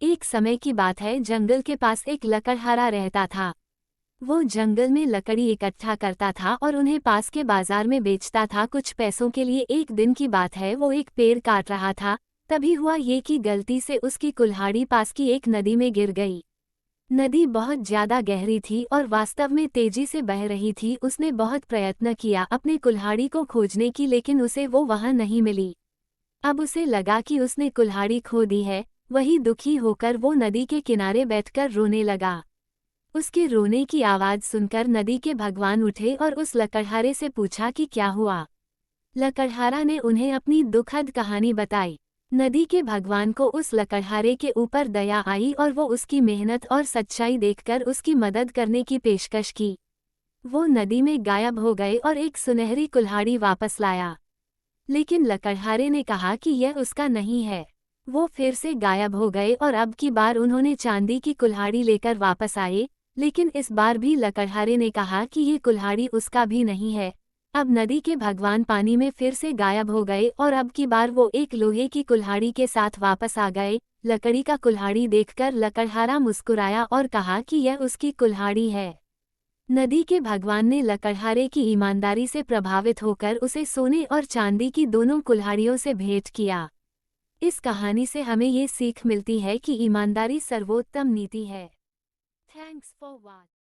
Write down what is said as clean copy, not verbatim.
एक समय की बात है, जंगल के पास एक लकड़हारा रहता था। वो जंगल में लकड़ी इकट्ठा करता था और उन्हें पास के बाजार में बेचता था कुछ पैसों के लिए। एक दिन की बात है, वो एक पेड़ काट रहा था। तभी हुआ ये कि गलती से उसकी कुल्हाड़ी पास की एक नदी में गिर गई। नदी बहुत ज्यादा गहरी थी और वास्तव में तेजी से बह रही थी। उसने बहुत प्रयत्न किया अपने कुल्हाड़ी को खोजने की, लेकिन उसे वो वहां नहीं मिली। अब उसे लगा कि उसने कुल्हाड़ी खो दी है। वही दुखी होकर वो नदी के किनारे बैठकर रोने लगा। उसके रोने की आवाज सुनकर नदी के भगवान उठे और उस लकड़हारे से पूछा कि क्या हुआ। लकड़हारा ने उन्हें अपनी दुखद कहानी बताई। नदी के भगवान को उस लकड़हारे के ऊपर दया आई और वो उसकी मेहनत और सच्चाई देखकर उसकी मदद करने की पेशकश की। वो नदी में गायब हो गए और एक सुनहरी कुल्हाड़ी वापस लाया। लेकिन लकड़हारे ने कहा कि यह उसका नहीं है। वो फिर से गायब हो गए और अब की बार उन्होंने चांदी की कुल्हाड़ी लेकर वापस आए। लेकिन इस बार भी लकड़हारे ने कहा कि ये कुल्हाड़ी उसका भी नहीं है। अब नदी के भगवान पानी में फिर से गायब हो गए और अब की बार वो एक लोहे की कुल्हाड़ी के साथ वापस आ गए। लकड़ी का कुल्हाड़ी देखकर लकड़हारा मुस्कुराया और कहा कि यह उसकी कुल्हाड़ी है। नदी के भगवान ने लकड़हारे की ईमानदारी से प्रभावित होकर उसे सोने और चांदी की दोनों कुल्हाड़ियों से भेंट किया। इस कहानी से हमें ये सीख मिलती है कि ईमानदारी सर्वोत्तम नीति है। Thanks for watching.